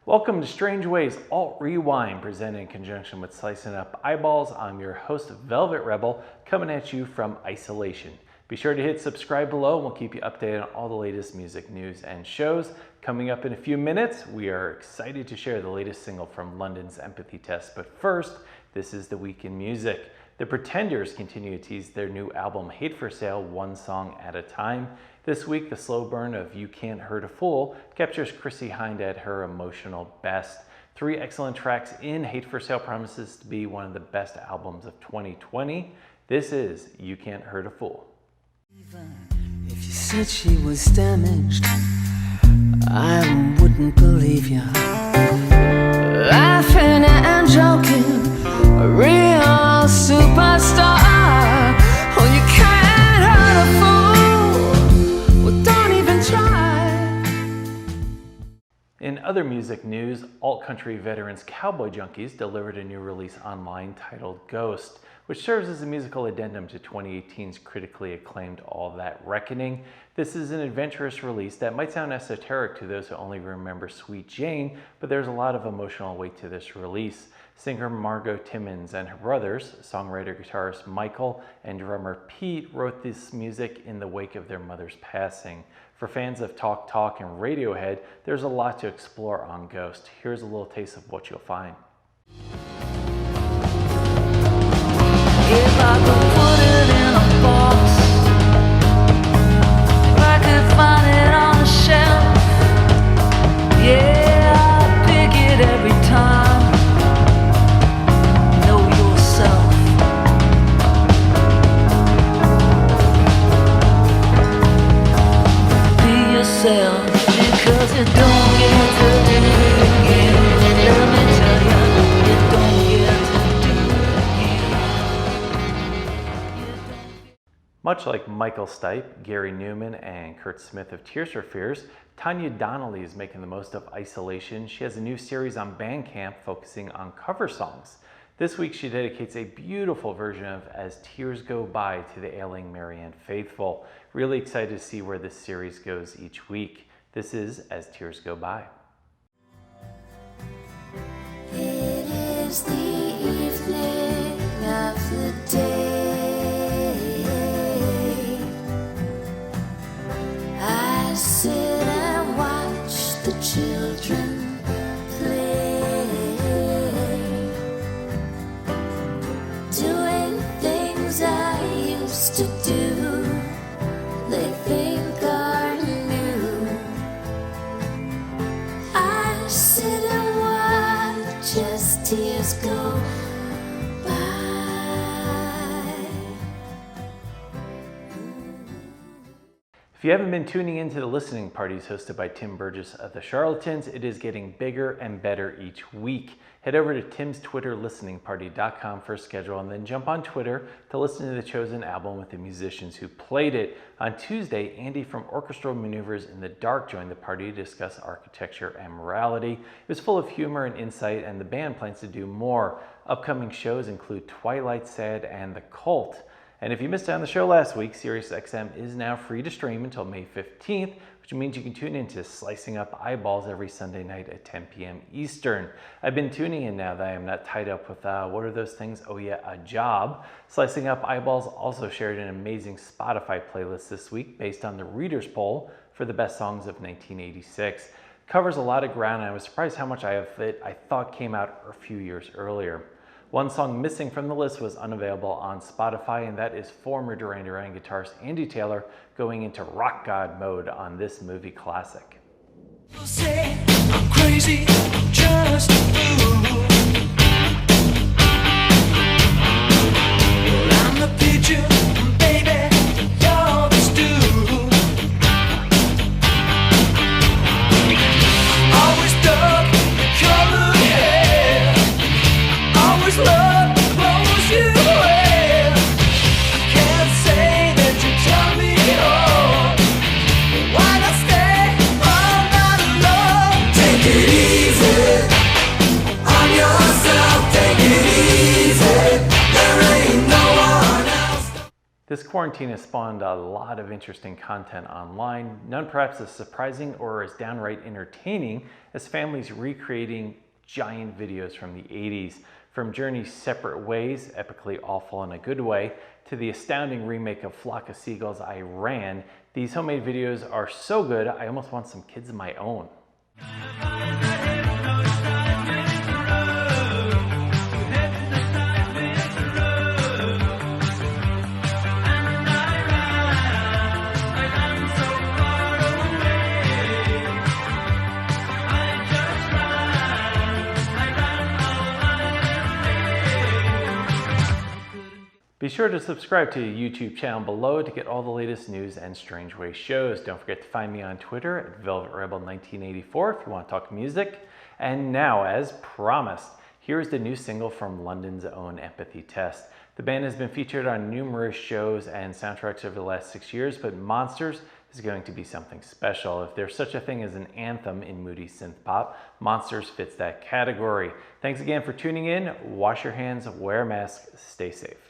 Welcome to Strangeways Alt.Rewind, presented in conjunction with Slicing Up Eyeballs. I'm your host, Velvet Rebel, coming at you from isolation. Be sure to hit subscribe below and we'll keep you updated on all the latest music news and shows. Coming up in a few minutes, we are excited to share the latest single from London's Empathy Test. But first, this is the week in music. The Pretenders continue to tease their new album, Hate for Sale, one song at a time. This week, the slow burn of You Can't Hurt a Fool captures Chrissie Hynde at her emotional best. 3 excellent tracks in Hate for Sale promises to be one of the best albums of 2020. This is You Can't Hurt a Fool. If you said she was damaged, I wouldn't believe you. Laughing and joking, a real superstar. Oh, you can't hurt a fool. Well, don't even try. In other music news, alt-country veterans Cowboy Junkies delivered a new release online titled Ghost, which serves as a musical addendum to 2018's critically acclaimed All That Reckoning. This is an adventurous release that might sound esoteric to those who only remember Sweet Jane, but there's a lot of emotional weight to this release. Singer Margot Timmons and her brothers, songwriter-guitarist Michael and drummer Pete, wrote this music in the wake of their mother's passing. For fans of Talk Talk and Radiohead, there's a lot to explore on Ghost. Here's a little taste of what you'll find. If I could put it in a box, I could find it on a shelf. Yeah, I'd pick it every time. Know yourself. Be yourself, because you don't get to do it again. Let me tell you, you don't get to do Much like Michael Stipe, Gary Newman, and Kurt Smith of Tears for Fears, Tanya Donelly is making the most of isolation. She has a new series on Bandcamp focusing on cover songs. This week she dedicates a beautiful version of As Tears Go By to the ailing Marianne faithful. Really excited to see where this series goes each week. This is As Tears Go By. It is the evening of the day. I sit and watch the children play, doing things I used to do. They think are new. I sit and watch as tears go by. If you haven't been tuning into the listening parties hosted by Tim Burgess of the Charlatans, it is getting bigger and better each week. Head over to timstwitterlisteningparty.com for a schedule and then jump on Twitter to listen to the chosen album with the musicians who played it. On Tuesday, Andy from Orchestral Maneuvers in the Dark joined the party to discuss architecture and morality. It was full of humor and insight, and the band plans to do more. Upcoming shows include Twilight Sad and The Cult. And if you missed out on the show last week, SiriusXM is now free to stream until May 15th, which means you can tune into Slicing Up Eyeballs every Sunday night at 10 p.m. Eastern. I've been tuning in now that I am not tied up with, what are those things? Oh yeah, a job. Slicing Up Eyeballs also shared an amazing Spotify playlist this week based on the Reader's Poll for the best songs of 1986. Covers a lot of ground, and I was surprised how much I thought came out a few years earlier. One song missing from the list was unavailable on Spotify, and that is former Duran Duran guitarist Andy Taylor going into rock god mode on this movie classic. People say I'm crazy, I'm just a fool. Well, I'm the pigeon, baby, you're the stew. Always dug the colored hair. Always love to close you in. Can't say that you tell me off. Why not stay all night alone? Take it easy on yourself. Take it easy. There ain't no one else. This quarantine has spawned a lot of interesting content online, none perhaps as surprising or as downright entertaining as families recreating giant videos from the 80s. From Journey's Separate Ways, epically awful in a good way, to the astounding remake of Flock of Seagulls, I Ran, these homemade videos are so good I almost want some kids of my own. Be sure to subscribe to the YouTube channel below to get all the latest news and Strangeways shows. Don't forget to find me on Twitter at VelvetRebel1984 if you want to talk music. And now, as promised, here's the new single from London's own Empathy Test. The band has been featured on numerous shows and soundtracks over the last 6 years, but Monsters is going to be something special. If there's such a thing as an anthem in moody synth pop, Monsters fits that category. Thanks again for tuning in. Wash your hands, wear a mask, stay safe.